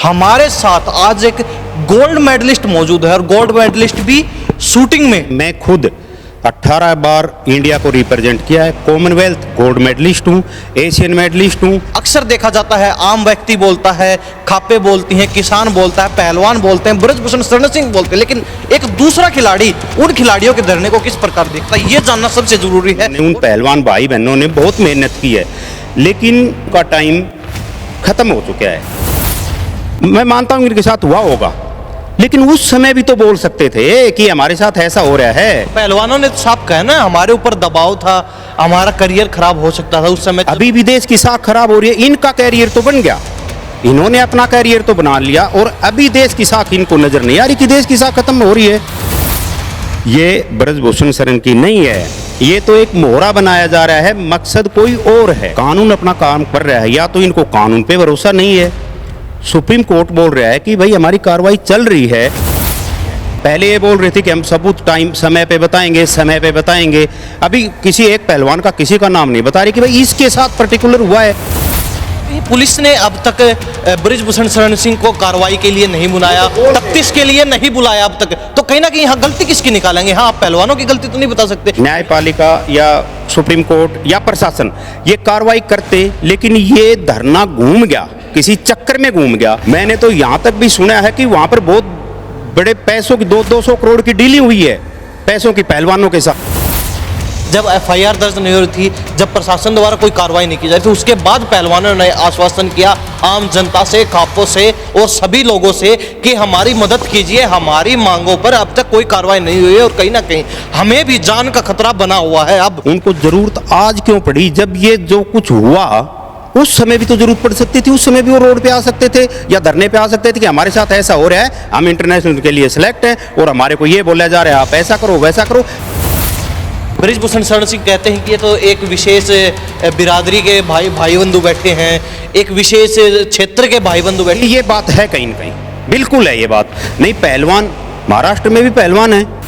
हमारे साथ आज एक गोल्ड मेडलिस्ट मौजूद है और गोल्ड मेडलिस्ट भी शूटिंग में। मैं खुद 18 बार इंडिया को रिप्रेजेंट किया है, कॉमनवेल्थ गोल्ड मेडलिस्ट हूँ, एशियन मेडलिस्ट हूँ। अक्सर देखा जाता है आम व्यक्ति बोलता है, खापे बोलती हैं, किसान बोलता है, पहलवान बोलते हैं, ब्रजभूषण शरण सिंह बोलते हैं, लेकिन एक दूसरा खिलाड़ी उन खिलाड़ियों के धरने को किस प्रकार देखता है ये जानना सबसे जरूरी है। उन पहलवान भाई बहनों ने बहुत मेहनत की है, लेकिन उनका टाइम खत्म हो चुका है। मैं मानता हूँ इनके साथ हुआ होगा, लेकिन उस समय भी तो बोल सकते थे कि हमारे साथ ऐसा हो रहा है। पहलवानों ने तो साफ कहा ना, हमारे ऊपर दबाव था, हमारा करियर खराब हो सकता था उस समय। अभी भी देश की साख खराब हो रही है, इनका कैरियर तो बन गया, इन्होंने अपना कैरियर तो बना लिया और अभी देश की साख इनको नजर नहीं आ रही कि देश की साख खत्म हो रही है। ये ब्रजभूषण शरण की नहीं है, ये तो एक मोहरा बनाया जा रहा है, मकसद कोई और है। कानून अपना काम कर रहा है, या तो इनको कानून पे भरोसा नहीं है। सुप्रीम कोर्ट बोल रहा है कि भाई हमारी कार्रवाई चल रही है। पहले ये बोल रही थी कि हम सबूत टाइम समय पे बताएंगे, समय पे बताएंगे। अभी किसी एक पहलवान का किसी का नाम नहीं बता रही कि भाई इसके साथ पर्टिकुलर हुआ है। पुलिस ने अब तक ब्रजभूषण शरण सिंह को कार्रवाई के लिए नहीं बुलाया, तफ्तीश के लिए नहीं बुलाया अब तक, तो कहीं ना कहीं यहाँ गलती किसकी निकालेंगे? हाँ, आप पहलवानों की गलती तो नहीं बता सकते। न्यायपालिका या सुप्रीम कोर्ट या प्रशासन ये कार्रवाई करते, लेकिन ये धरना घूम गया, किसी चक्कर में घूम गया। मैंने तो यहाँ तक भी सुना है कि वहाँ पर बहुत बड़े पैसों की 200 करोड़ की डीलिंग हुई है, पैसों की पहलवानों के साथ। जब एफआईआर दर्ज नहीं हो रही थी, जब प्रशासन द्वारा कोई कार्रवाई नहीं की जा रही थी, उसके बाद पहलवानों ने आश्वासन किया आम जनता से, खापों से और सभी लोगों से कि हमारी मदद कीजिए, हमारी मांगों पर अब तक कोई कार्रवाई नहीं हुई है और कहीं ना कहीं हमें भी जान का खतरा बना हुआ है। अब उनको जरूरत आज क्यों पड़ी? जब ये जो कुछ हुआ उस समय भी तो जरूरत पड़ सकती थी, उस समय भी वो रोड पे आ सकते थे या धरने पे आ सकते थे कि हमारे साथ ऐसा हो रहा है, हम इंटरनेशनल के लिए सिलेक्ट हैं और हमारे को ये बोला जा रहा है आप ऐसा करो वैसा करो। ब्रजभूषण शरण सिंह कहते हैं कि ये तो एक विशेष बिरादरी के भाई बंधु बैठे हैं, एक विशेष क्षेत्र के भाई बंधु बैठे। ये बात है कहीं न कहीं, बिल्कुल है ये बात। नहीं, पहलवान महाराष्ट्र में भी पहलवान है।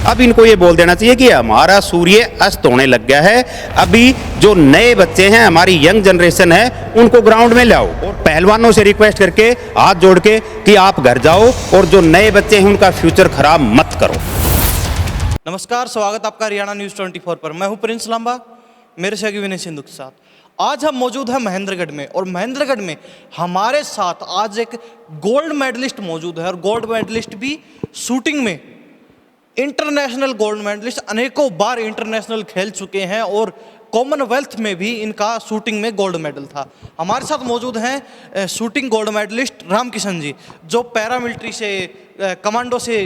अब इनको ये बोल देना चाहिए कि हमारा सूर्य अस्त होने लग गया है, अभी जो नए बच्चे हैं, हमारी यंग जनरेशन है, उनको ग्राउंड में लाओ और पहलवानों से रिक्वेस्ट करके हाथ जोड़ के कि आप घर जाओ और जो नए बच्चे हैं उनका फ्यूचर खराब मत करो। नमस्कार, स्वागत आपका हरियाणा न्यूज़ 24 पर। मैं हूं प्रिंस लांबा, मेरे सहयोगी विनय सिंधु के साथ। आज हम मौजूद हैं महेंद्रगढ़ में और महेंद्रगढ़ में हमारे साथ आज एक गोल्ड मेडलिस्ट मौजूद है और गोल्ड मेडलिस्ट भी शूटिंग में। इंटरनेशनल गोल्ड मेडलिस्ट, अनेकों बार इंटरनेशनल खेल चुके हैं और कॉमनवेल्थ में भी इनका शूटिंग में गोल्ड मेडल था। हमारे साथ मौजूद हैं शूटिंग गोल्ड मेडलिस्ट रामकिशन जी, जो पैरामिलिट्री से कमांडो से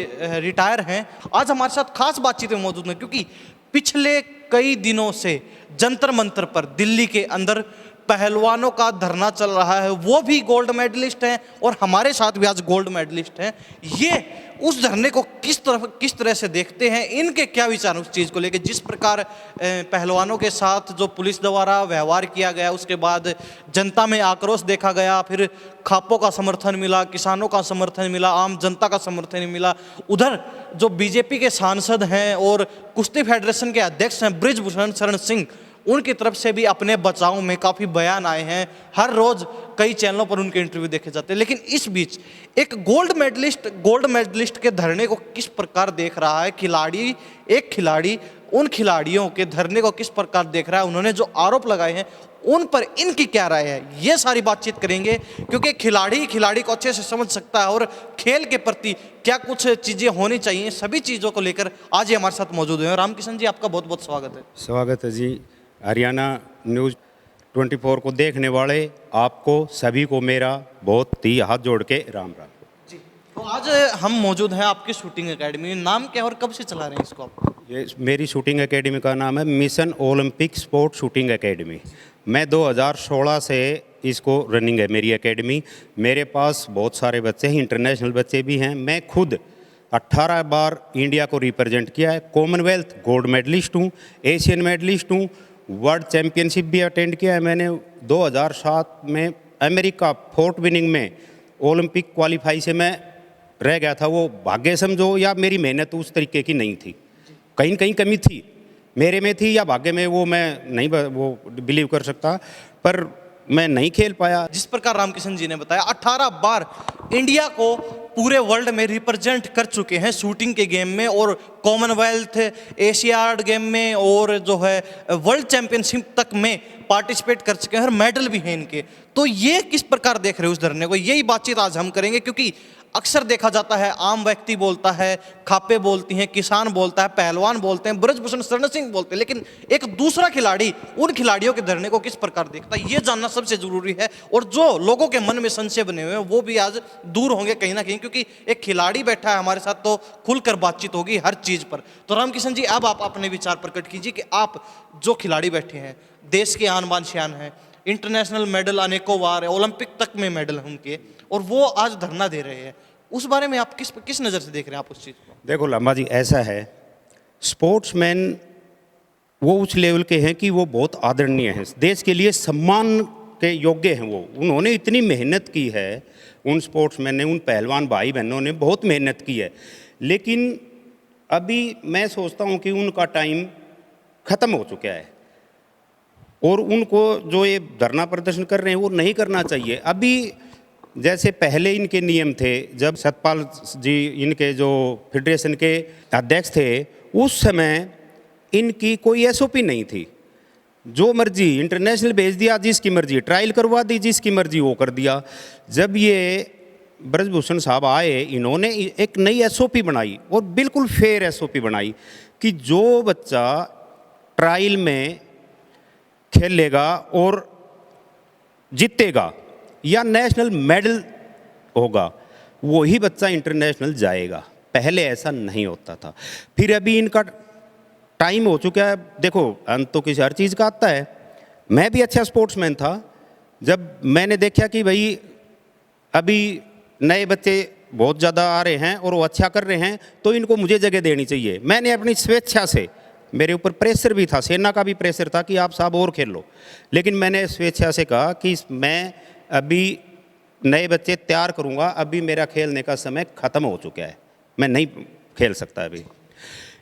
रिटायर हैं। आज हमारे साथ खास बातचीत में मौजूद हैं क्योंकि पिछले कई दिनों से जंतर मंतर पर दिल्ली के अंदर पहलवानों का धरना चल रहा है, वो भी गोल्ड मेडलिस्ट हैं और हमारे साथ भी आज गोल्ड मेडलिस्ट हैं। ये उस धरने को किस तरह से देखते हैं, इनके क्या विचार उस चीज़ को लेकर, जिस प्रकार पहलवानों के साथ जो पुलिस द्वारा व्यवहार किया गया, उसके बाद जनता में आक्रोश देखा गया, फिर खापों का समर्थन मिला, किसानों का समर्थन मिला, आम जनता का समर्थन मिला। उधर जो बीजेपी के सांसद हैं और कुश्ती फेडरेशन के अध्यक्ष हैं ब्रजभूषण शरण सिंह, उनकी तरफ से भी अपने बचाव में काफ़ी बयान आए हैं। हर रोज़ कई चैनलों पर उनके इंटरव्यू देखे जाते हैं। लेकिन इस बीच एक गोल्ड मेडलिस्ट के धरने को किस प्रकार देख रहा है एक खिलाड़ी उन खिलाड़ियों के धरने को किस प्रकार देख रहा है, उन्होंने जो आरोप लगाए हैं उन पर इनकी क्या राय है, ये सारी बातचीत करेंगे। क्योंकि खिलाड़ी को अच्छे से समझ सकता है और खेल के प्रति क्या कुछ चीज़ें होनी चाहिए, सभी चीज़ों को लेकर आज ये हमारे साथ मौजूद हैं। रामकिशन जी, आपका बहुत बहुत स्वागत है। स्वागत है जी। हरियाणा न्यूज़ 24 को देखने वाले आपको सभी को मेरा बहुत ही हाथ जोड़ के राम राम जी। तो आज हम मौजूद हैं आपकी शूटिंग एकेडमी, नाम क्या है और कब से चला रहे हैं इसको आप? ये मेरी शूटिंग एकेडमी का नाम है mission Olympic sport shooting academy. मैं 2016 से इसको रनिंग है मेरी एकेडमी। मेरे पास बहुत सारे बच्चे हैं, इंटरनेशनल बच्चे भी हैं। मैं खुद 18 बार इंडिया को रिप्रेजेंट किया है, कॉमनवेल्थ गोल्ड मेडलिस्ट हूँ, एशियन मेडलिस्ट हूँ, वर्ल्ड चैम्पियनशिप भी अटेंड किया है मैंने। 2007 में अमेरिका फोर्ट विनिंग में ओलंपिक क्वालिफाई से मैं रह गया था। वो भाग्य समझो या मेरी मेहनत उस तरीके की नहीं थी, कहीं कहीं कमी थी मेरे में थी या भाग्य में, वो मैं नहीं वो बिलीव कर सकता। पर मैं नहीं खेल पाया। जिस प्रकार रामकिशन जी ने बताया 18 बार इंडिया को पूरे वर्ल्ड में रिप्रेजेंट कर चुके हैं शूटिंग के गेम में, और कॉमनवेल्थ, एशियाड गेम में, और जो है वर्ल्ड चैंपियनशिप तक में पार्टिसिपेट कर चुके हैं और मेडल भी हैं इनके। तो ये किस प्रकार देख रहे हो उस धरने को, यही बातचीत आज हम करेंगे। क्योंकि अक्सर देखा जाता है आम व्यक्ति बोलता है, खापे बोलती हैं, किसान बोलता है, पहलवान बोलते हैं, ब्रजभूषण शरण सिंह बोलते हैं, लेकिन एक दूसरा खिलाड़ी उन खिलाड़ियों के धरने को किस प्रकार देखता है ये जानना सबसे जरूरी है। और जो लोगों के मन में संशय बने हुए हैं वो भी आज दूर होंगे कहीं ना कहीं, क्योंकि एक खिलाड़ी बैठा है हमारे साथ तो खुलकर बातचीत होगी हर चीज पर। तो रामकिशन जी, अब आप अपने विचार प्रकट कीजिए कि आप जो खिलाड़ी बैठे हैं, देश के आन बान शान हैं, इंटरनेशनल मेडल अनेकों बार है, ओलंपिक तक में मेडल हैं उनके, और वो आज धरना दे रहे हैं, उस बारे में आप किस नज़र से देख रहे हैं आप उस चीज़ को? देखो लंबा जी, ऐसा है, स्पोर्ट्समैन वो उस लेवल के हैं कि वो बहुत आदरणीय हैं, देश के लिए सम्मान के योग्य हैं। वो उन्होंने इतनी मेहनत की है, उन स्पोर्ट्समैन ने, उन पहलवान भाई बहनों ने बहुत मेहनत की है। लेकिन अभी मैं सोचता हूँ कि उनका टाइम ख़त्म हो चुका है, और उनको जो ये धरना प्रदर्शन कर रहे हैं वो नहीं करना चाहिए। अभी जैसे पहले इनके नियम थे, जब सतपाल जी इनके जो फेडरेशन के अध्यक्ष थे, उस समय इनकी कोई एसओपी नहीं थी। जो मर्जी इंटरनेशनल भेज दिया, जिसकी मर्जी ट्रायल करवा दी, जिसकी मर्जी वो कर दिया। जब ये ब्रजभूषण साहब आए, इन्होंने एक नई एसओपी बनाई, और बिल्कुल फेयर एसओपी बनाई कि जो बच्चा ट्रायल में खेलेगा और जीतेगा या नेशनल मेडल होगा, वही बच्चा इंटरनेशनल जाएगा। पहले ऐसा नहीं होता था। फिर अभी इनका टाइम हो चुका है। देखो, अंत तो किसी हर चीज़ का आता है। मैं भी अच्छा स्पोर्ट्समैन था, जब मैंने देखा कि भाई अभी नए बच्चे बहुत ज़्यादा आ रहे हैं और वो अच्छा कर रहे हैं, तो इनको मुझे जगह देनी चाहिए। मैंने अपनी स्वेच्छा से, मेरे ऊपर प्रेशर भी था, सेना का भी प्रेशर था कि आप साहब और खेल लो, लेकिन मैंने स्वेच्छा से कहा कि मैं अभी नए बच्चे तैयार करूंगा, अभी मेरा खेलने का समय ख़त्म हो चुका है, मैं नहीं खेल सकता अभी।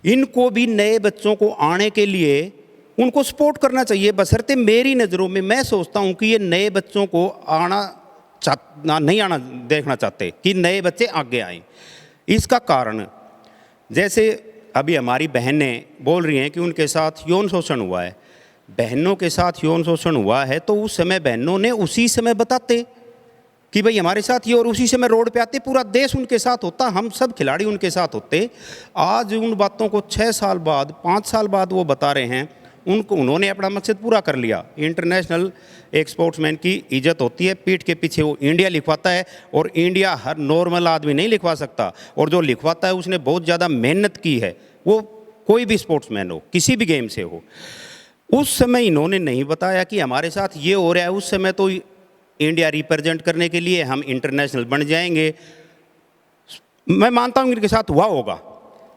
इनको भी नए बच्चों को आने के लिए उनको सपोर्ट करना चाहिए, बशर्ते मेरी नज़रों में मैं सोचता हूं कि ये नए बच्चों को नहीं आना देखना चाहते कि नए बच्चे आगे आएँ। इसका कारण, जैसे अभी हमारी बहनें बोल रही हैं कि उनके साथ यौन शोषण हुआ है, बहनों के साथ यौन शोषण हुआ है, तो उस समय बहनों ने उसी समय बताते कि भाई हमारे साथ ये, और उसी समय रोड पे आते, पूरा देश उनके साथ होता, हम सब खिलाड़ी उनके साथ होते। आज उन बातों को 6 साल बाद, 5 साल बाद वो बता रहे हैं, उन्होंने अपना मकसद पूरा कर लिया। इंटरनेशनल एक स्पोर्ट्समैन की इज्जत होती है, पीठ के पीछे वो इंडिया लिखवाता है, और इंडिया हर नॉर्मल आदमी नहीं लिखवा सकता, और जो लिखवाता है उसने बहुत ज़्यादा मेहनत की है, वो कोई भी स्पोर्ट्समैन हो, किसी भी गेम से हो। उस समय इन्होंने नहीं बताया कि हमारे साथ ये हो रहा है। उस समय तो इंडिया रिप्रेजेंट करने के लिए हम इंटरनेशनल बन जाएंगे, मैं मानता हूँ इनके साथ हुआ होगा,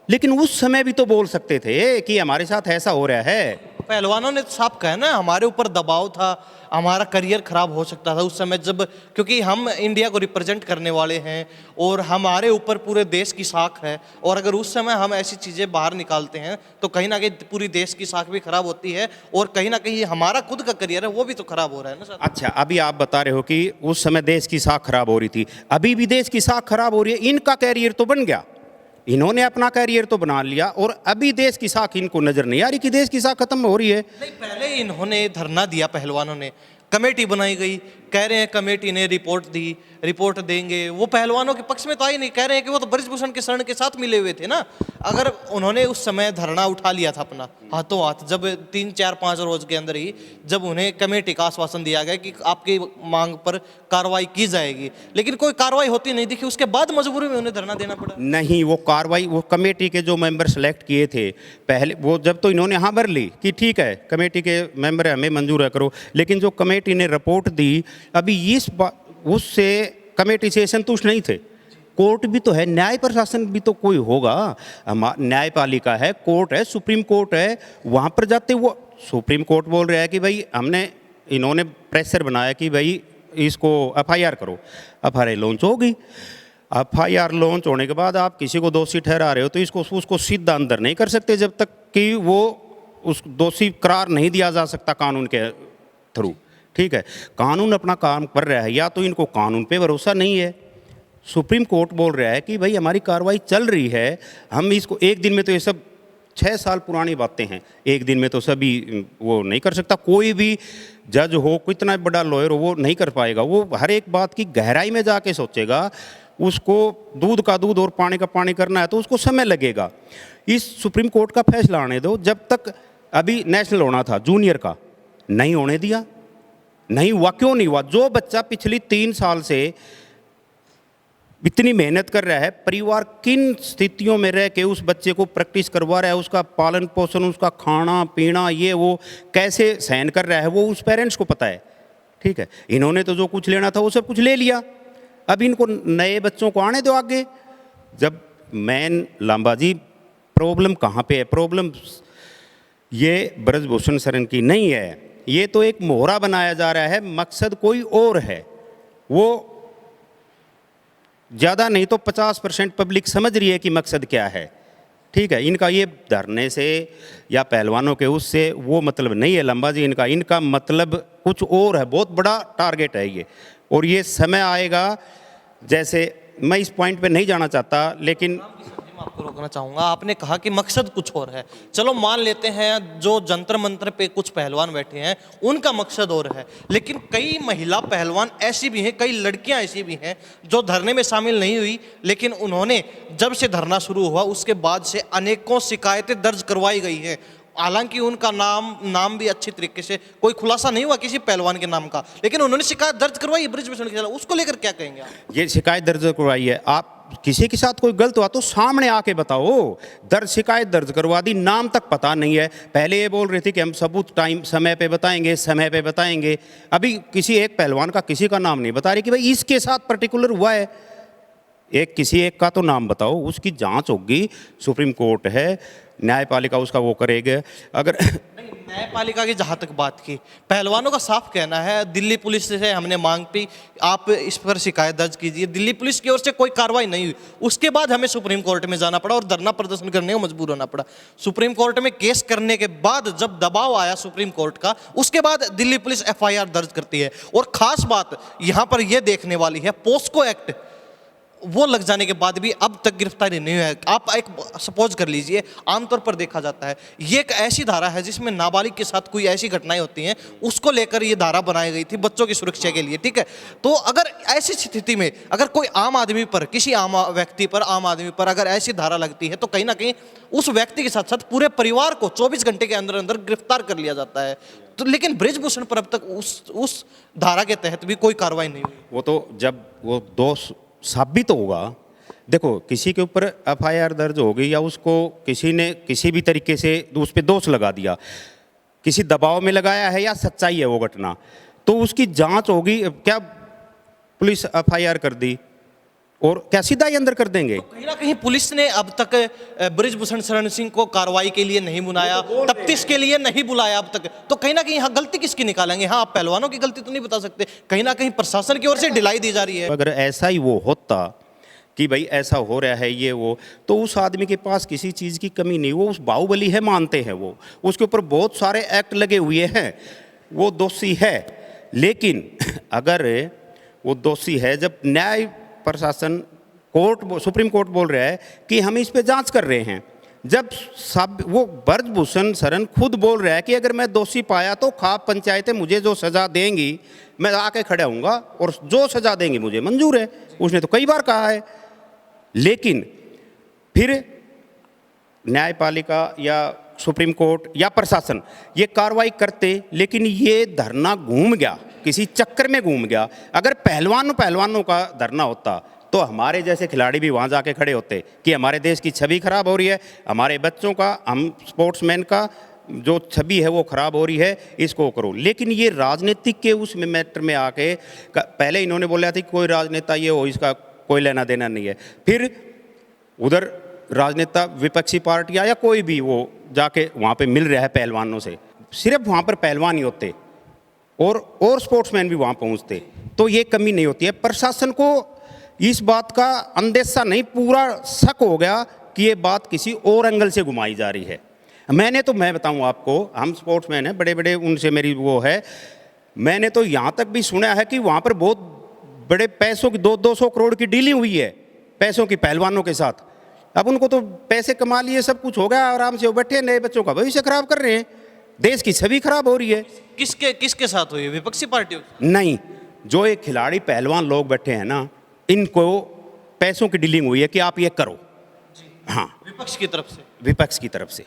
लेकिन उस समय भी तो बोल सकते थे कि हमारे साथ ऐसा हो रहा है। पहलवानों ने साफ कहा ना, हमारे ऊपर दबाव था, हमारा करियर खराब हो सकता था उस समय, जब क्योंकि हम इंडिया को रिप्रेजेंट करने वाले हैं और हमारे ऊपर पूरे देश की साख है, और अगर उस समय हम ऐसी चीज़ें बाहर निकालते हैं तो कहीं ना कहीं पूरी देश की साख भी खराब होती है, और कहीं ना कहीं हमारा खुद का करियर है वो भी तो खराब हो रहा है ना सर। अच्छा, अभी आप बता रहे हो कि उस समय देश की साख खराब हो रही थी, अभी भी देश की साख खराब हो रही है। इनका कैरियर तो बन गया, इन्होंने अपना कैरियर तो बना लिया, और अभी देश की साख इनको नजर नहीं आ रही कि देश की साख खत्म हो रही है। नहीं, पहले इन्होंने धरना दिया, पहलवानों ने, कमेटी बनाई गई, कह रहे हैं कमेटी ने रिपोर्ट दी, रिपोर्ट देंगे। वो पहलवानों के पक्ष में तो आई नहीं, कह रहे हैं कि वो तो ब्रजभूषण के शरण के साथ मिले हुए थे ना। अगर उन्होंने उस समय धरना उठा लिया था अपना हाथों हाथ, जब 3, 4, 5 रोज के अंदर ही जब उन्हें कमेटी का आश्वासन दिया गया कि आपकी मांग पर कार्रवाई की जाएगी, लेकिन कोई कार्रवाई होती नहीं दिखी, उसके बाद मजबूरी में उन्हें धरना देना पड़ा। नहीं, वो कार्रवाई, वो कमेटी के जो मेंबर सेलेक्ट किए थे पहले, वो जब तो इन्होंने हाँ भर ली कि ठीक है कमेटी के मेंबर हमें मंजूर है करो, लेकिन जो कमेटी ने रिपोर्ट दी, अभी उससे कमेटी से संतुष्ट नहीं थे। कोर्ट भी तो है, न्याय प्रशासन भी तो कोई होगा, न्यायपालिका है, कोर्ट है, सुप्रीम कोर्ट है, वहाँ पर जाते वो सुप्रीम कोर्ट बोल रहा है कि भाई इन्होंने प्रेशर बनाया कि भाई इसको एफआईआर करो, एफआईआर लॉन्च होगी। एफआईआर लॉन्च होने के बाद आप किसी को दोषी ठहरा रहे हो तो उसको सीधा अंदर नहीं कर सकते जब तक कि वो उस दोषी करार नहीं दिया जा सकता कानून के थ्रू। ठीक है, कानून अपना काम कर रहा है, या तो इनको कानून पे भरोसा नहीं है। सुप्रीम कोर्ट बोल रहा है कि भाई हमारी कार्रवाई चल रही है, हम इसको एक दिन में, तो ये सब 6 साल पुरानी बातें हैं, एक दिन में तो सभी वो नहीं कर सकता। कोई भी जज हो, कितना बड़ा लॉयर हो, वो नहीं कर पाएगा। वो हर एक बात की गहराई में जाके सोचेगा। उसको दूध का दूध और पानी का पानी करना है तो उसको समय लगेगा। इस सुप्रीम कोर्ट का फैसला आने दो। जब तक अभी नेशनल होना था जूनियर का, नहीं होने दिया, नहीं हुआ। क्यों नहीं हुआ? जो बच्चा पिछली 3 साल से इतनी मेहनत कर रहा है, परिवार किन स्थितियों में रह के उस बच्चे को प्रैक्टिस करवा रहा है, उसका पालन पोषण, उसका खाना पीना, ये वो कैसे सहन कर रहा है, वो उस पेरेंट्स को पता है। ठीक है, इन्होंने तो जो कुछ लेना था वो सब कुछ ले लिया। अब इनको नए बच्चों को आने दो आगे। जब मेन लांबा जी प्रॉब्लम कहाँ पे है? प्रॉब्लम ये ब्रजभूषण शरण की नहीं है, ये तो एक मोहरा बनाया जा रहा है, मकसद कोई और है। वो ज़्यादा नहीं तो 50% पब्लिक समझ रही है कि मकसद क्या है। ठीक है, इनका ये धरने से या पहलवानों के उससे वो मतलब नहीं है लंबा जी, इनका मतलब कुछ और है, बहुत बड़ा टारगेट है ये। और ये समय आएगा, जैसे मैं इस पॉइंट पे नहीं जाना चाहता, लेकिन मैं आपको रोकना चाहूंगा। आपने कहा कि मकसद कुछ और है। चलो मान लेते हैं जो जंतर मंत्र पे कुछ पहलवान बैठे हैं उनका मकसद और है, लेकिन कई महिला पहलवान ऐसी भी हैं, कई लड़कियां ऐसी भी हैं जो धरने में शामिल नहीं हुई, लेकिन उन्होंने जब से धरना शुरू हुआ उसके बाद से अनेकों शिकायतें दर्ज करवाई गई हैं। हालांकि उनका नाम भी अच्छी तरीके से कोई खुलासा नहीं हुआ किसी पहलवान के नाम का, लेकिन उन्होंने शिकायत दर्ज करवाई ब्रिजभूषण के खिलाफ। उसको लेकर क्या कहेंगे आप? ये शिकायत दर्ज करवाई है। आप किसी के साथ कोई गलत हुआ तो सामने आके बताओ। शिकायत दर्ज करवा दी, नाम तक पता नहीं है। पहले ये बोल रही थी कि हम सबूत टाइम समय पे बताएंगे, समय पे बताएंगे। अभी किसी एक पहलवान का किसी का नाम नहीं बता रही कि भाई इसके साथ पर्टिकुलर हुआ है। किसी एक का तो नाम बताओ, उसकी जांच होगी। सुप्रीम कोर्ट है, न्यायपालिका उसका वो करेगा। अगर नहीं, न्यायपालिका की जहाँ तक बात की, पहलवानों का साफ कहना है दिल्ली पुलिस से हमने मांग की आप इस पर शिकायत दर्ज कीजिए, दिल्ली पुलिस की ओर से कोई कार्रवाई नहीं हुई। उसके बाद हमें सुप्रीम कोर्ट में जाना पड़ा और धरना प्रदर्शन करने को मजबूर होना पड़ा। सुप्रीम कोर्ट में केस करने के बाद जब दबाव आया सुप्रीम कोर्ट का, उसके बाद दिल्ली पुलिस FIR दर्ज करती है। और खास बात यहाँ पर यह देखने वाली है, पोस्को एक्ट वो लग जाने के बाद भी अब तक गिरफ्तारी नहीं है। आप एक सपोज कर लीजिए, आमतौर पर देखा जाता है ये एक ऐसी धारा है जिसमें नाबालिग के साथ कोई ऐसी घटनाएं होती हैं, उसको लेकर ये धारा बनाई गई थी बच्चों की सुरक्षा के लिए। ठीक है, तो अगर ऐसी स्थिति में अगर कोई आम आदमी पर, किसी आम व्यक्ति पर, आम आदमी पर अगर ऐसी धारा लगती है तो कहीं ना कहीं उस व्यक्ति के साथ साथ पूरे परिवार को 24 घंटे के अंदर अंदर गिरफ्तार कर लिया जाता है। तो लेकिन ब्रिजभूषण पर अब तक उस धारा के तहत भी कोई कार्रवाई नहीं हुई। वो तो जब वो दोष साबित होगा, देखो किसी के ऊपर FIR दर्ज हो गई या उसको किसी ने किसी भी तरीके से उस पर दोष लगा दिया, किसी दबाव में लगाया है या सच्चाई है वो घटना, तो उसकी जांच होगी। क्या पुलिस FIR कर दी और क्या सीधा ही अंदर कर देंगे? तो कहीं ना कहीं पुलिस ने अब तक ब्रिजभूषण शरण सिंह को कार्रवाई के लिए नहीं बुलाया, तफ्तीश के लिए नहीं बुलाया अब तक। तो कहीं ना कहीं यहाँ गलती किसकी निकालेंगे? हाँ, आप पहलवानों की गलती तो नहीं बता सकते, कहीं ना कहीं प्रशासन की ओर से ढिलाई दी जा रही है। अगर ऐसा ही वो होता कि भाई ऐसा हो रहा है ये वो, तो उस आदमी के पास किसी चीज़ की कमी नहीं, वो उस बाहुबली है मानते हैं, वो उसके ऊपर बहुत सारे एक्ट लगे हुए हैं, वो दोषी है। लेकिन अगर वो दोषी है, जब न्याय प्रशासन सुप्रीम कोर्ट बोल रहा है कि हम इस पे जांच कर रहे हैं, जब सब वो ब्रजभूषण शरण खुद बोल रहा है कि अगर मैं दोषी पाया तो खाप पंचायतें मुझे जो सज़ा देंगी मैं आके खड़ा हूँगा और जो सज़ा देंगी मुझे मंजूर है, उसने तो कई बार कहा है। लेकिन फिर न्यायपालिका या सुप्रीम कोर्ट या प्रशासन ये कार्रवाई करते, लेकिन ये धरना घूम गया, किसी चक्कर में घूम गया। अगर पहलवानों का धरना होता तो हमारे जैसे खिलाड़ी भी वहाँ जाके खड़े होते कि हमारे देश की छवि खराब हो रही है, हमारे बच्चों का, हम स्पोर्ट्समैन का जो छवि है वो खराब हो रही है, इसको करो। लेकिन ये राजनीतिक के उस मैटर में आके, पहले इन्होंने बोला था कि कोई राजनेता ये हो, इसका कोई लेना देना नहीं है। फिर उधर राजनेता, विपक्षी पार्टियां या कोई भी वो जाके वहाँ पे मिल रहा है पहलवानों से, सिर्फ वहाँ पर पहलवान ही होते और स्पोर्ट्समैन भी वहाँ पहुँचते, तो ये कमी नहीं होती है। प्रशासन को इस बात का अंदेशा नहीं, पूरा शक हो गया कि ये बात किसी और एंगल से घुमाई जा रही है। मैं बताऊं आपको, हम स्पोर्ट्समैन हैं बड़े बड़े, उनसे मेरी वो है, मैंने तो यहाँ तक भी सुना है कि वहाँ पर बहुत बड़े पैसों की 200 करोड़ की डीलिंग हुई है पैसों की पहलवानों के साथ। अब उनको तो पैसे कमा लिए, सब कुछ हो गया, आराम से वो बैठे, नए बच्चों का भविष्य खराब कर रहे हैं, देश की छवि खराब हो रही है। किसके किसके साथ हुई है? विपक्षी पार्टियों? नहीं, जो एक खिलाड़ी पहलवान लोग बैठे हैं ना, इनको पैसों की डीलिंग हुई है कि आप ये करो। हाँ, विपक्ष की तरफ से? विपक्ष की तरफ से।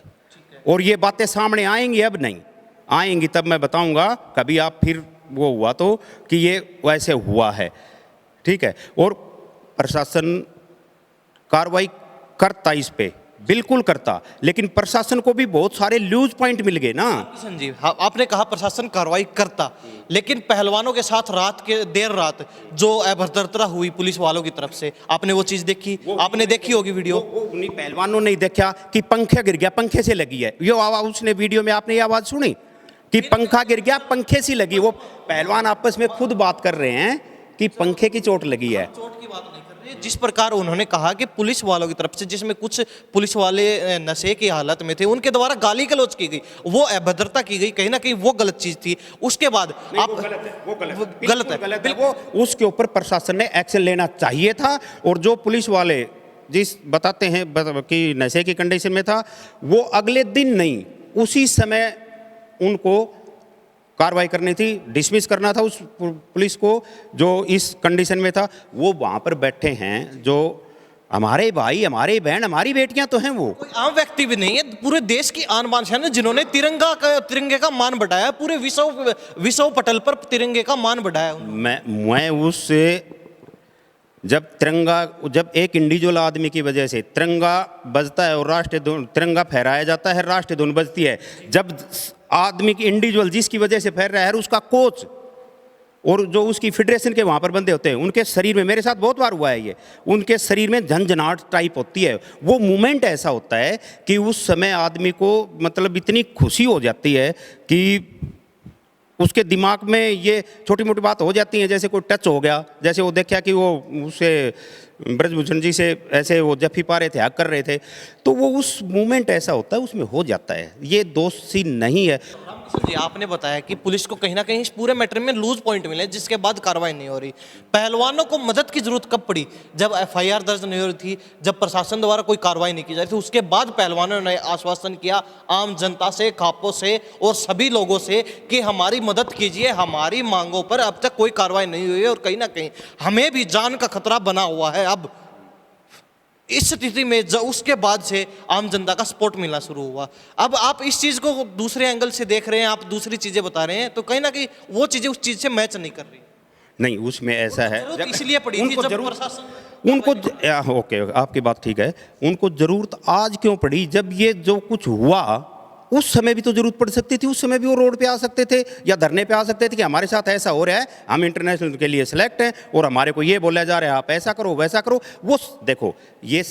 और ये बातें सामने आएंगी, अब नहीं आएंगी, तब मैं बताऊंगा कभी आप फिर वो हुआ तो कि ये वैसे हुआ है, ठीक है। और प्रशासन कार्रवाई करता इस पे, बिल्कुल करता, लेकिन प्रशासन को भी बहुत सारे लूज पॉइंट मिल गए ना। संजीव, हाँ, आपने कहा प्रशासन कार्रवाई करता, लेकिन पहलवानों के साथ देर रात जो अभद्रता हुई पुलिस वालों की तरफ से, आपने वो चीज देखी? आपने देखी होगी वीडियो। उन्हीं पहलवानों ने देखा कि पंखे गिर गया, पंखे से लगी है ये आवाज, उसने वीडियो में आपने ये आवाज सुनी कि पंखा गिर गया, पंखे से लगी। वो पहलवान आपस में खुद बात कर रहे हैं कि पंखे की चोट लगी है। चोट की बात नहीं कर रहे। जिस प्रकार उन्होंने कहा कि पुलिस वालों की तरफ से, जिसमें कुछ पुलिस वाले नशे की हालत में थे, उनके द्वारा गाली गलौज की गई, वो अभद्रता की गई, कहीं ना कहीं वो गलत चीज थी। उसके बाद आप गलत है वो उसके ऊपर प्रशासन ने एक्शन लेना चाहिए था। और जो पुलिस वाले जिस बताते हैं कि नशे की कंडीशन में था, वो अगले दिन नहीं, उसी समय उनको कार्रवाई करनी थी, डिसमिस करना था उस पुलिस को जो इस कंडीशन में था। वो वहाँ पर बैठे हैं जो हमारे भाई, हमारे बहन, हमारी बेटियां तो हैं। वो कोई आम व्यक्ति भी नहीं है, पूरे देश की आन बान है ना, जिन्होंने तिरंगे का मान बढ़ाया, पूरे विश्व पटल पर तिरंगे का मान बढ़ाया। मैं उससे जब एक इंडिविजुअल आदमी की वजह से तिरंगा बजता है और राष्ट्रीय धुन, तिरंगा फहराया जाता है, राष्ट्रीय धुन बजती है, जब आदमी की इंडिविजुअल जिसकी वजह से फहर रहा है, उसका कोच और जो उसकी फेडरेशन के वहाँ पर बंदे होते हैं, उनके शरीर में, मेरे साथ बहुत बार हुआ है ये, उनके शरीर में झंझनाहट टाइप होती है। वो मूवमेंट ऐसा होता है कि उस समय आदमी को मतलब इतनी खुशी हो जाती है कि उसके दिमाग में ये छोटी मोटी बात हो जाती है, जैसे कोई टच हो गया, जैसे वो देखा कि वो उसे ब्रजभूषण जी से ऐसे वो जफ्फी पा रहे थे, हक कर रहे थे, तो वो उस मूवमेंट ऐसा होता है, उसमें हो जाता है। ये दोषी नहीं है। जी, आपने बताया कि पुलिस को कहीं ना कहीं इस पूरे मैटर में लूज पॉइंट मिले, जिसके बाद कार्रवाई नहीं हो रही। पहलवानों को मदद की जरूरत कब पड़ी? जब एफआईआर दर्ज नहीं हो रही थी, जब प्रशासन द्वारा कोई कार्रवाई नहीं की जा रही थी, उसके बाद पहलवानों ने आश्वासन किया आम जनता से, खापों से और सभी लोगों से कि हमारी मदद कीजिए, हमारी मांगों पर अब तक कोई कार्रवाई नहीं हुई है और कहीं ना कहीं हमें भी जान का खतरा बना हुआ है। अब इस स्थिति में उसके बाद से आम जनता का सपोर्ट मिलना शुरू हुआ। अब आप इस चीज़ को दूसरे एंगल से देख रहे हैं, आप दूसरी चीज़ें बता रहे हैं, तो कहीं ना कहीं वो चीज़ें उस चीज़ से मैच नहीं कर रही। नहीं, उसमें ऐसा है, इसलिए पड़ी थी जब प्रशासन उनको ओके, आपकी बात ठीक है, उनको जरूरत आज क्यों पड़ी? जब ये जो कुछ हुआ उस समय भी तो जरूरत पड़ सकती थी, उस समय भी वो रोड पे आ सकते थे या धरने पे आ सकते थे कि हमारे साथ ऐसा हो रहा है, हम इंटरनेशनल के लिए सिलेक्ट हैं और हमारे को ये बोला जा रहा है आप ऐसा करो वैसा करो। वो देखो, ये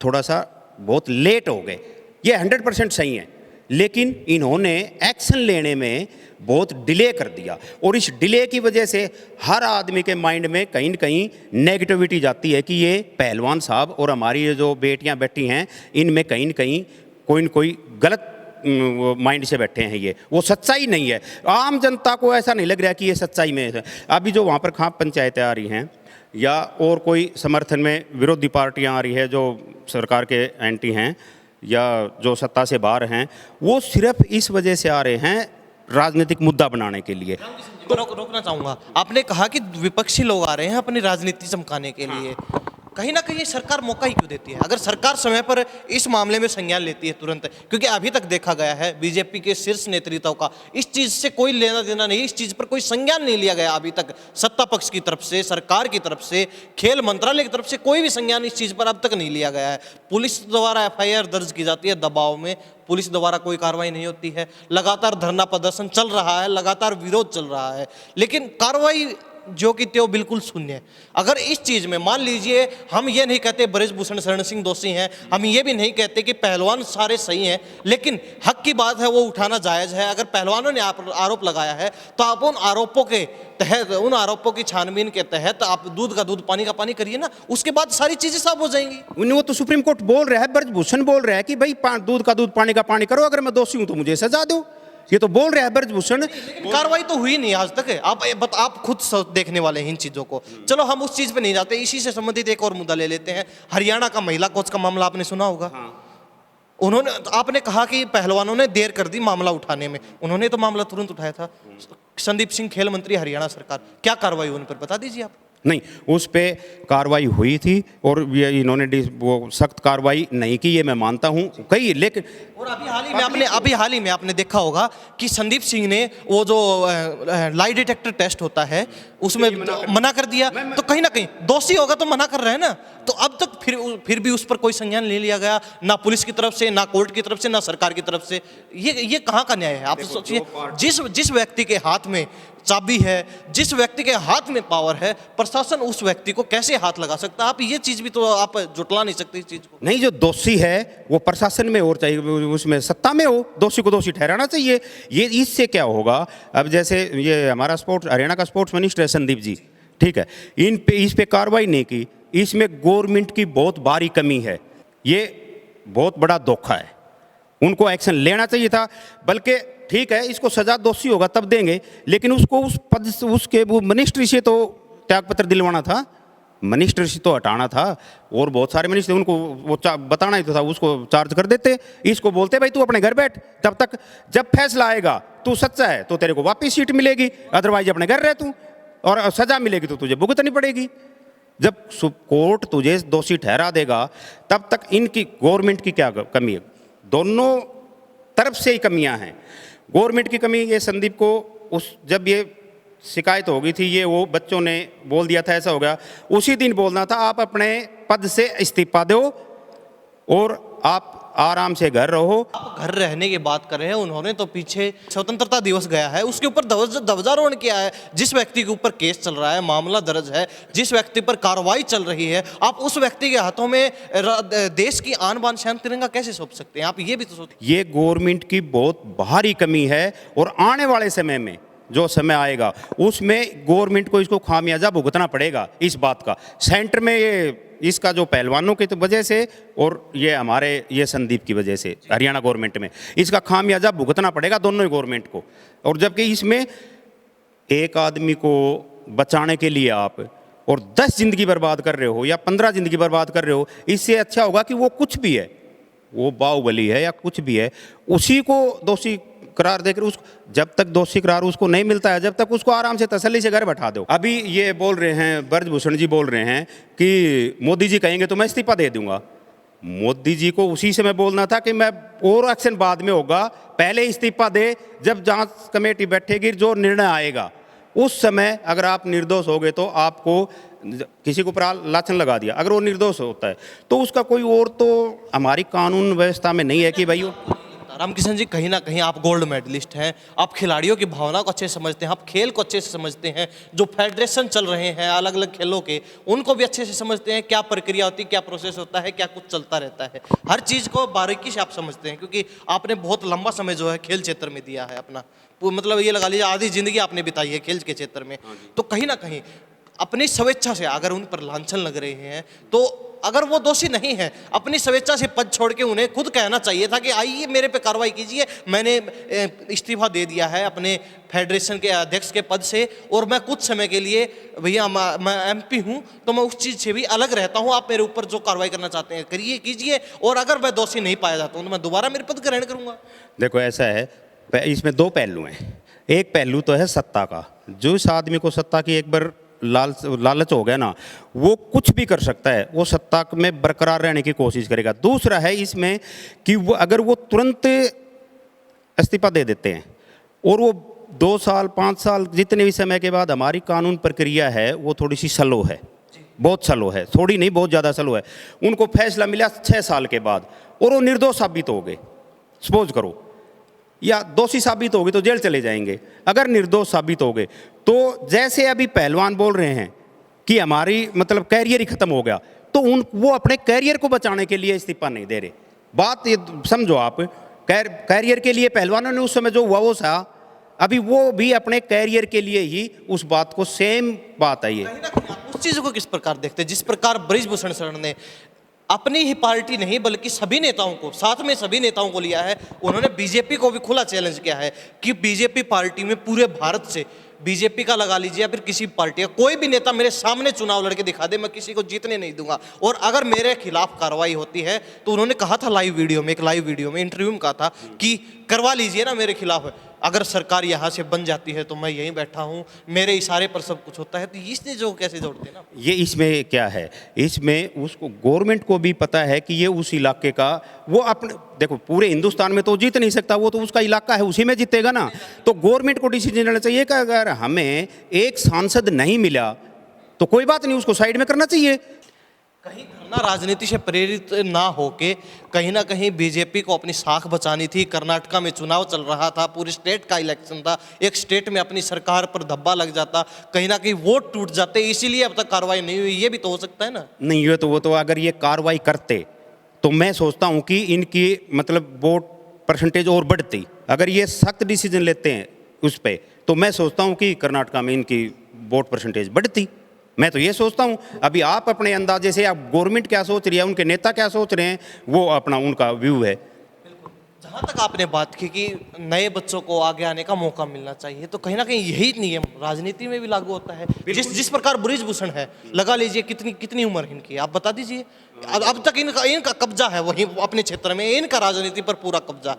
थोड़ा सा बहुत लेट हो गए, ये 100% सही है, लेकिन इन्होंने एक्शन लेने में बहुत डिले कर दिया और इस डिले की वजह से हर आदमी के माइंड में कहीं न कहीं नेगेटिविटी जाती है कि ये पहलवान साहब और हमारी ये जो बेटियां बैठी हैं, इनमें कहीं न कहीं कोई न कोई गलत माइंड से बैठे हैं, ये वो सच्चाई नहीं है। आम जनता को ऐसा नहीं लग रहा कि ये सच्चाई में है। अभी जो वहाँ पर खाप पंचायतें आ रही हैं या और कोई समर्थन में विरोधी पार्टियाँ आ रही है जो सरकार के एंटी हैं या जो सत्ता से बाहर हैं, वो सिर्फ इस वजह से आ रहे हैं राजनीतिक मुद्दा बनाने के लिए। रोकना चाहूँगा, आपने कहा कि विपक्षी लोग आ रहे हैं अपनी राजनीति चमकाने के लिए, कहीं ना कहीं सरकार मौका ही क्यों देती है? अगर सरकार समय पर इस मामले में संज्ञान लेती है तुरंत, क्योंकि अभी तक देखा गया है बीजेपी के शीर्ष नेतृत्व का इस चीज से कोई लेना देना नहीं, इस चीज पर कोई संज्ञान नहीं लिया गया अभी तक, सत्ता पक्ष की तरफ से, सरकार की तरफ से, खेल मंत्रालय की तरफ से कोई भी संज्ञान इस चीज पर अब तक नहीं लिया गया है। पुलिस द्वारा एफआईआर दर्ज की जाती है दबाव में, पुलिस द्वारा कोई कार्रवाई नहीं होती है, लगातार धरना प्रदर्शन चल रहा है, लगातार विरोध चल रहा है, लेकिन कार्रवाई जो कि त्यो बिल्कुल शून्य है। अगर इस चीज में मान लीजिए, हम ये नहीं कहते ब्रजभूषण शरण सिंह दोषी हैं, हम ये भी नहीं कहते कि पहलवान सारे सही हैं, लेकिन हक की बात है वो उठाना जायज है। अगर पहलवानों ने आरोप लगाया है तो आप उन आरोपों के तहत, उन आरोपों की छानबीन के तहत आप दूध का दूध पानी का पानी करिए ना, उसके बाद सारी चीजें साफ हो जाएंगी। वो तो सुप्रीम कोर्ट बोल रहा है, ब्रजभूषण बोल रहा है कि भाई दूध का दूध पानी का पानी करो, अगर मैं दोषी हूं तो मुझे सजा दो। ये तो बोल रहे हैं ब्रजभूषण। कार्रवाई तो हुई नहीं आज तक। आप खुद देखने वाले हैं इन चीजों को। चलो हम उस चीज पे नहीं जाते, इसी से संबंधित एक और मुद्दा ले लेते हैं। हरियाणा का महिला कोच का मामला आपने सुना होगा। उन्होंने, आपने कहा कि पहलवानों ने देर कर दी मामला उठाने में, उन्होंने तो मामला तुरंत उठाया था। संदीप सिंह खेल मंत्री हरियाणा सरकार, क्या कार्रवाई उन पर बता दीजिए आप। नहीं, उस पे कार्रवाई हुई थी और ये इन्होंने वो सख्त कार्रवाई नहीं की, ये मैं मानता हूँ कई, लेकिन और अभी हाल ही में आपने देखा होगा कि संदीप सिंह ने वो जो लाई डिटेक्टर टेस्ट होता है उसमें मना कर दिया। तो कहीं ना कहीं दोषी होगा तो मना कर रहे हैं ना। तो अब तक फिर भी उस पर कोई संज्ञान नहीं लिया गया, ना पुलिस की तरफ से, ना कोर्ट की तरफ से, ना सरकार की तरफ से। ये कहाँ का न्याय है? आप सोचिए, जिस व्यक्ति के हाथ में चाबी है, जिस व्यक्ति के हाथ में पावर है, प्रशासन उस व्यक्ति को कैसे हाथ लगा सकता है? आप ये चीज भी तो आप जुटला नहीं सकते इस चीज को। नहीं, जो दोषी है वो प्रशासन में और चाहिए, उसमें सत्ता में हो, दोषी को दोषी ठहराना चाहिए। ये इससे क्या होगा? अब जैसे ये हमारा हरियाणा का स्पोर्ट्स मिनिस्टर है संदीप जी, ठीक है, इस पे कार्रवाई नहीं की, इसमें गवर्नमेंट की बहुत भारी कमी है, ये बहुत बड़ा धोखा है। उनको एक्शन लेना चाहिए था, बल्कि ठीक है इसको सजा दोषी होगा तब देंगे, लेकिन उसको उस पद से, उसके वो मिनिस्ट्री से तो त्यागपत्र दिलवाना था, मिनिस्टर से तो हटाना था। और बहुत सारे मिनिस्टर, उनको वो बताना ही तो था, उसको चार्ज कर देते। इसको बोलते भाई तू अपने घर बैठ, तब तक जब फैसला आएगा तू सच्चा है तो तेरे को वापस सीट मिलेगी, अदरवाइज अपने घर रह तू, और सजा मिलेगी तो तुझे भुगतनी पड़ेगी। जब कोर्ट तुझे दोषी ठहरा देगा तब तक इनकी गवर्नमेंट की क्या कमी है? दोनों तरफ से ही कमियां हैं। गवर्नमेंट की कमी, ये संदीप को जब ये शिकायत हो गई थी, ये वो बच्चों ने बोल दिया था, ऐसा हो गया, उसी दिन बोलना था आप अपने पद से इस्तीफा दो और आप आराम से घर रहो। आप घर रहने की बात कर रहे हैं, उन्होंने तो पीछे स्वतंत्रता दिवस गया है, उसके ऊपर ध्वजारोहण किया है। जिस व्यक्ति के ऊपर केस चल रहा है, मामला दर्ज है, जिस व्यक्ति पर कार्रवाई चल रही है, आप उस व्यक्ति के हाथों में देश की आन बान शान तिरंगा कैसे सौंप सकते हैं? आप ये भी तो सोचें। ये गवर्नमेंट की बहुत भारी कमी है, और आने वाले समय में जो समय आएगा उसमें गवर्नमेंट को इसको खामियाजा भुगतना पड़ेगा। इस बात का सेंटर में ये इसका जो पहलवानों की वजह से और ये संदीप की वजह से हरियाणा गवर्नमेंट में इसका खामियाजा भुगतना पड़ेगा दोनों ही गवर्नमेंट को। और जबकि इसमें एक आदमी को बचाने के लिए आप और 10 जिंदगी बर्बाद कर रहे हो या 15 जिंदगी बर्बाद कर रहे हो, इससे अच्छा होगा कि वो कुछ भी है, वो बाहुबली है या कुछ भी है, उसी को दोषी करार देकर उसको जब तक दोषी करार उसको नहीं मिलता है, जब तक उसको आराम से तसल्ली से घर बैठा दो। अभी ये बोल रहे हैं, ब्रजभूषण जी बोल रहे हैं कि मोदी जी कहेंगे तो मैं इस्तीफा दे दूंगा। मोदी जी को उसी समय बोलना था कि मैं और एक्शन बाद में होगा, पहले इस्तीफा दे, जब जांच कमेटी बैठेगी जो निर्णय आएगा उस समय अगर आप निर्दोष हो गए तो आपको किसी को लाछन लगा दिया, अगर वो निर्दोष होता है तो उसका कोई और तो हमारी कानून व्यवस्था में नहीं है कि भाई वो। रामकिशन जी, कहीं ना कहीं आप गोल्ड मेडलिस्ट हैं, आप खिलाड़ियों की भावना को अच्छे से समझते हैं, आप खेल को अच्छे से समझते हैं, जो फेडरेशन चल रहे हैं अलग अलग खेलों के उनको भी अच्छे से समझते हैं, क्या प्रक्रिया होती है, क्या प्रोसेस होता है, क्या कुछ चलता रहता है, हर चीज़ को बारीकी से आप समझते हैं, क्योंकि आपने बहुत लंबा समय जो है खेल क्षेत्र में दिया है अपना, मतलब ये लगा लीजिए आधी जिंदगी आपने बिताई है खेल के क्षेत्र में। तो कहीं ना कहीं अपनी स्वेच्छा से अगर उन पर लांछन लग रहे हैं तो अगर वो दोषी नहीं है, अपनी स्वेच्छा से पद छोड़ के उन्हें खुद कहना चाहिए था कि आइए मेरे पे कार्रवाई कीजिए, मैंने इस्तीफा दे दिया है अपने फेडरेशन के अध्यक्ष के पद से और मैं कुछ समय के लिए भैया मैं एमपी हूं तो मैं उस चीज़ से भी अलग रहता हूं, आप मेरे ऊपर जो कार्रवाई करना चाहते हैं करिए कीजिए, और अगर मैं दोषी नहीं पाया जाता हूं तो मैं दोबारा मेरे पद ग्रहण करूंगा। देखो ऐसा है, इसमें दो पहलू हैं। एक पहलू तो है सत्ता का, जो इस आदमी को सत्ता की एक बार लालच हो गया ना, वो कुछ भी कर सकता है, वो सत्ता में बरकरार रहने की कोशिश करेगा। दूसरा है इसमें कि वो अगर वो तुरंत इस्तीफा दे देते हैं और वो 2 साल 5 साल जितने भी समय के बाद हमारी कानून प्रक्रिया है वो थोड़ी सी स्लो है, बहुत स्लो है, थोड़ी नहीं बहुत ज़्यादा स्लो है। उनको फैसला मिला 6 साल के बाद और वो निर्दोष साबित हो गए, सपोज करो, या दोषी साबित हो गए तो जेल चले जाएंगे। अगर निर्दोष साबित हो गए तो जैसे अभी पहलवान बोल रहे हैं कि हमारी मतलब कैरियर ही खत्म हो गया, तो वो अपने कैरियर को बचाने के लिए इस्तीफा नहीं दे रहे। बात ये समझो आप, कैरियर के लिए पहलवानों ने उस समय जो हुआ वो था, अभी वो भी अपने कैरियर के लिए ही उस बात को, सेम बात आई है। उस चीज़ को किस प्रकार देखते हैं जिस प्रकार ब्रजभूषण शरण ने अपनी ही पार्टी नहीं बल्कि सभी नेताओं को, साथ में सभी नेताओं को लिया है। उन्होंने बीजेपी को भी खुला चैलेंज किया है कि बीजेपी पार्टी में पूरे भारत से बीजेपी का लगा लीजिए या फिर किसी पार्टी का कोई भी नेता मेरे सामने चुनाव लड़के दिखा दे, मैं किसी को जीतने नहीं दूंगा। और अगर मेरे खिलाफ कार्रवाई होती है तो उन्होंने कहा था लाइव वीडियो में, एक लाइव वीडियो में इंटरव्यू में कहा था कि करवा लीजिए ना मेरे खिलाफ, अगर सरकार यहाँ से बन जाती है तो मैं यहीं बैठा हूँ, मेरे इशारे पर सब कुछ होता है। तो इसने जो कैसे जोड़ते हैं ना, ये इसमें क्या है, इसमें उसको गवर्नमेंट को भी पता है कि ये उस इलाके का, वो अपने देखो पूरे हिंदुस्तान में तो जीत नहीं सकता, वो तो उसका इलाका है, उसी में जीतेगा ना। तो गवर्नमेंट को डिसीजन लेना चाहिए कि अगर हमें एक सांसद नहीं मिला तो कोई बात नहीं, उसको साइड में करना चाहिए। कहीं धरना राजनीति से प्रेरित ना होके कहीं ना कहीं बीजेपी को अपनी साख बचानी थी। कर्नाटका में चुनाव चल रहा था, पूरे स्टेट का इलेक्शन था, एक स्टेट में अपनी सरकार पर धब्बा लग जाता, कहीं ना कहीं वोट टूट जाते, इसीलिए अब तक कार्रवाई नहीं हुई। ये भी तो हो सकता है ना। नहीं, ये तो वो तो अगर ये कार्रवाई करते तो मैं सोचता हूँ कि इनकी मतलब वोट परसेंटेज और बढ़ती। अगर ये सख्त डिसीजन लेते हैं उस पर तो मैं सोचता हूँ कि कर्नाटका में इनकी वोट परसेंटेज बढ़ती। मैं तो ये सोचता हूँ। अभी आप अपने अंदाजे से, आप गवर्नमेंट क्या सोच रही है, उनके नेता क्या सोच रहे हैं, वो अपना उनका व्यू है। जहाँ तक आपने बात की कि नए बच्चों को आगे आने का मौका मिलना चाहिए, तो कहीं ना कहीं यही नियम राजनीति में भी लागू होता है। जिस प्रकार बृजभूषण है, लगा लीजिए कितनी उम्र है इनकी, आप बता दीजिए। अब तक इनका कब्जा है वहीं अपने क्षेत्र में, इनका राजनीति पर पूरा कब्जा।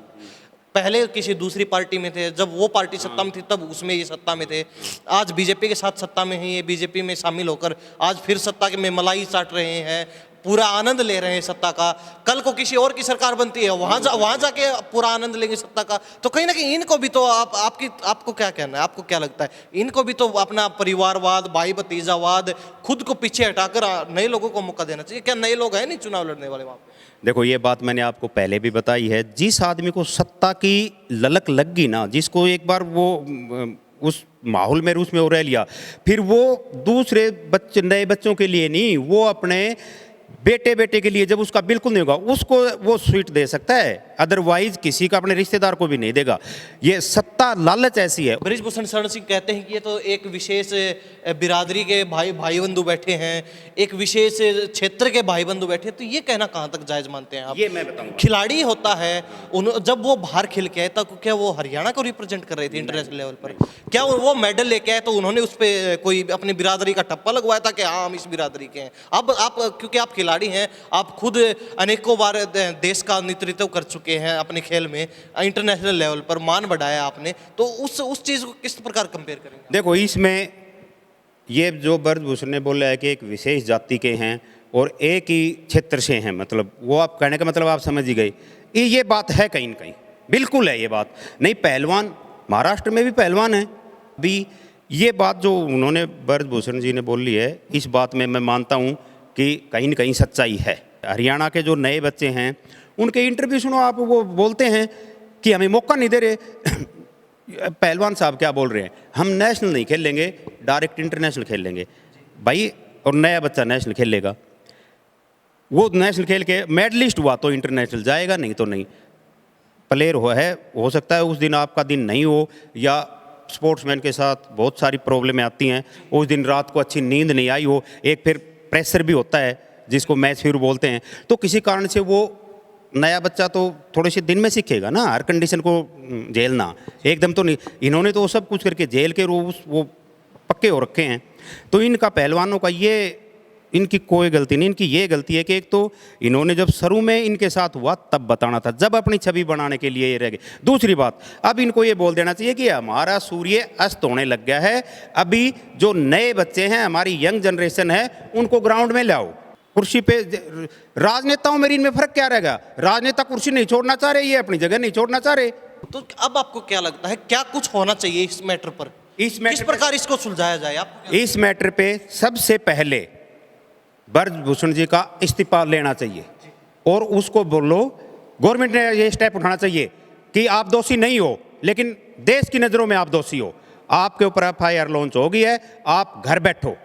पहले किसी दूसरी पार्टी में थे, जब वो पार्टी सत्ता में थी तब उसमें ये सत्ता में थे। आज बीजेपी के साथ सत्ता में है, ये बीजेपी में शामिल होकर आज फिर सत्ता के में मलाई चाट रहे हैं, पूरा आनंद ले रहे हैं सत्ता का। कल को किसी और की सरकार बनती है, वहां जाके पूरा आनंद लेंगे सत्ता का। तो कहीं ना कहीं इनको भी तो आपको क्या कहना है, आपको क्या लगता है, इनको भी तो अपना परिवारवाद, भाई भतीजावाद, खुद को पीछे हटाकर नए लोगों को मौका देना चाहिए। क्या नए लोग हैं नहीं चुनाव लड़ने वाले वहां पे? देखो, ये बात मैंने आपको पहले भी बताई है। जिस आदमी को सत्ता की ललक लग गई ना, जिसको एक बार वो उस माहौल में रूस में वो रह लिया, फिर वो दूसरे बच्चे, नए बच्चों के लिए नहीं, वो अपने बेटे के लिए जब उसका बिल्कुल नहीं होगा, उसको वो स्वीट दे सकता है, अदरवाइज किसी का अपने रिश्तेदार को भी नहीं देगा। ये सत्ता लालच ऐसी है। बृजभूषण शरण सिंह कहते हैं कि ये तो एक विशेष बिरादरी के भाई बंधु बैठे हैं, एक विशेष क्षेत्र के भाई बंधु बैठे हैं। तो ये कहना कहाँ तक जायज मानते हैं आप? ये मैं बताऊंगा। खिलाड़ी होता है, जब वो बाहर खेल के आए तब क्या वो हरियाणा को रिप्रेजेंट कर रहे थे इंटरनेशनल लेवल पर? क्या वो मेडल लेके आए तो उन्होंने उस पर कोई अपनी बिरादरी का टप्पा लगवाया था कि हाँ हम इस बिरादरी के हैं? आप क्योंकि आप खिलाड़ी हैं, आप खुद अनेकों बार देश का नेतृत्व कर चुके हैं अपने खेल में, इंटरनेशनल लेवल पर मान बढ़ाया आपने, तो उस चीज को किस प्रकार कंपेयर करेंगे? देखो, इसमें ये जो बृजभूषण ने बोला है कि एक विशेष जाति के हैं और एक ही क्षेत्र से हैं, मतलब वो आप कहने का मतलब आप समझ ही गए। ये बात है कहीं न कहीं, बिल्कुल है ये बात। नहीं, पहलवान महाराष्ट्र में भी पहलवान है भी। ये बात जो उन्होंने बृजभूषण जी ने बोली है, इस बात में मैं मानता हूँ कि कहीं न कहीं सच्चाई है। हरियाणा के जो नए बच्चे हैं उनके इंटरव्यू सुनो आप, वो बोलते हैं कि हमें मौका नहीं दे रहे। पहलवान साहब क्या बोल रहे हैं, हम नेशनल नहीं खेल लेंगे, डायरेक्ट इंटरनेशनल खेल लेंगे भाई। और नया बच्चा नेशनल खेलेगा, वो नेशनल खेल के मेडलिस्ट हुआ तो इंटरनेशनल जाएगा, नहीं तो नहीं। प्लेयर हो सकता है उस दिन आपका दिन नहीं हो, या स्पोर्ट्समैन के साथ बहुत सारी प्रॉब्लमें आती हैं, उस दिन रात को अच्छी नींद नहीं आई हो, एक फिर प्रेशर भी होता है जिसको मैच फीवर बोलते हैं, तो किसी कारण से वो नया बच्चा तो थोड़े से दिन में सीखेगा ना, हर कंडीशन को झेलना एकदम तो नहीं। इन्होंने तो सब कुछ करके जेल के वो पक्के हो रखे हैं। तो इनका पहलवानों का ये, इनकी कोई गलती नहीं, इनकी ये गलती है कि एक तो इन्होंने जब शुरू में इनके साथ हुआ तब बताना था, जब अपनी छवि बनाने के लिए ये रह गए। दूसरी बात, अब इनको ये बोल देना चाहिए कि हमारा सूर्य अस्त होने लग गया है, अभी जो नए बच्चे हैं, हमारी यंग जनरेशन है, उनको ग्राउंड में लाओ, कुर्सी पे। राजनेताओं में इनमें फर्क क्या रहेगा? राजनेता कुर्सी नहीं छोड़ना चाह रहे, ये अपनी जगह नहीं छोड़ना चाह रहे। तो अब आपको क्या लगता है, क्या कुछ होना चाहिए इस मैटर पर? किस प्रकार इसको सुलझाया जाए? आप इस मैटर पे सबसे पहले बृजभूषण जी का इस्तीफा लेना चाहिए और उसको बोलो, गवर्नमेंट ने ये स्टेप उठाना चाहिए कि आप दोषी नहीं हो, लेकिन देश की नज़रों में आप दोषी हो, आपके ऊपर FIR लॉन्च हो गई है, आप घर बैठो,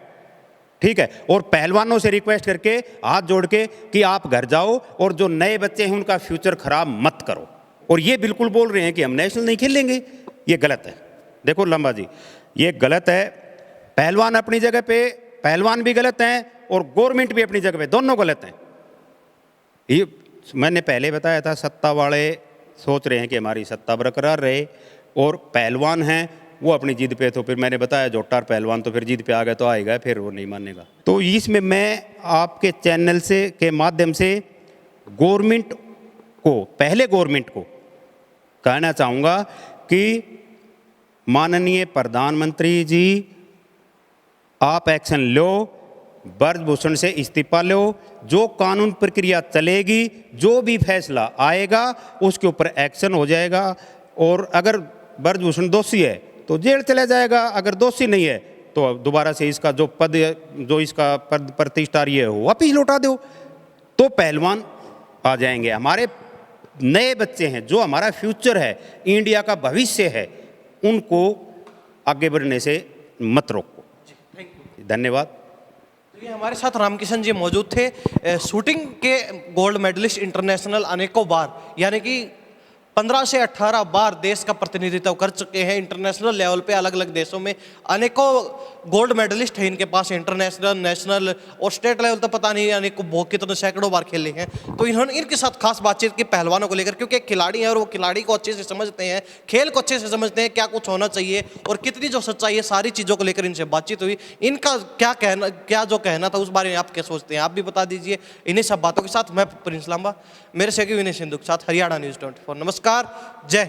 ठीक है। और पहलवानों से रिक्वेस्ट करके, हाथ जोड़ के, कि आप घर जाओ और जो नए बच्चे हैं उनका फ्यूचर खराब मत करो। और ये बिल्कुल बोल रहे हैं कि हम नेशनल नहीं खेलेंगे, ये गलत है। देखो लंबा जी, ये गलत है। पहलवान अपनी जगह पे, पहलवान भी गलत हैं और गवर्नमेंट भी अपनी जगह पे, दोनों गलत हैं। ये मैंने पहले बताया था, सत्ता वाले सोच रहे हैं कि हमारी सत्ता बरकरार रहे, और पहलवान हैं वो अपनी जिद पे, तो फिर मैंने बताया जोटार पहलवान तो फिर जिद पे आ गया तो आएगा, फिर वो नहीं मानेगा। तो इसमें मैं आपके चैनल से के माध्यम से गवर्नमेंट को, पहले गवर्नमेंट को कहना चाहूँगा कि माननीय प्रधानमंत्री जी, आप एक्शन लो, ब्रजभूषण से इस्तीफा लो, जो कानून प्रक्रिया चलेगी, जो भी फैसला आएगा उसके ऊपर एक्शन हो जाएगा, और अगर ब्रजभूषण दोषी है तो जेल चला जाएगा, अगर दोषी नहीं है तो दोबारा से इसका जो पद, जो इसका पद प्रतिष्ठा रही है वो वापिस लौटा दो, तो पहलवान आ जाएंगे। हमारे नए बच्चे हैं, जो हमारा फ्यूचर है, इंडिया का भविष्य है, उनको आगे बढ़ने से मत रोको। धन्यवाद। तो ये हमारे साथ रामकिशन जी मौजूद थे, शूटिंग के गोल्ड मेडलिस्ट, इंटरनेशनल अनेकों बार, यानी कि 15 से 18 बार देश का प्रतिनिधित्व कर चुके हैं इंटरनेशनल लेवल पे, अलग अलग देशों में अनेकों गोल्ड मेडलिस्ट हैं इनके पास, इंटरनेशनल, नेशनल और स्टेट लेवल तो पता नहीं, यानी बहुत कितने सैकड़ों बार खेले हैं। तो इन्होंने इनके साथ खास बातचीत की पहलवानों को लेकर, क्योंकि एक खिलाड़ी है और वो खिलाड़ी को अच्छे से समझते हैं, खेल को अच्छे से समझते हैं, क्या कुछ होना चाहिए और कितनी जो सच्चाई है, सारी चीज़ों को लेकर इनसे बातचीत हुई। इनका क्या कहना, क्या जो कहना था उस बारे में आप क्या सोचते हैं, आप भी बता दीजिए। इन्हीं सब बातों के साथ मैं प्रिंस लांबा, मेरे सहयोगी विनय सिंधु के साथ हरियाणा न्यूज़ 24। नमस्कार, जय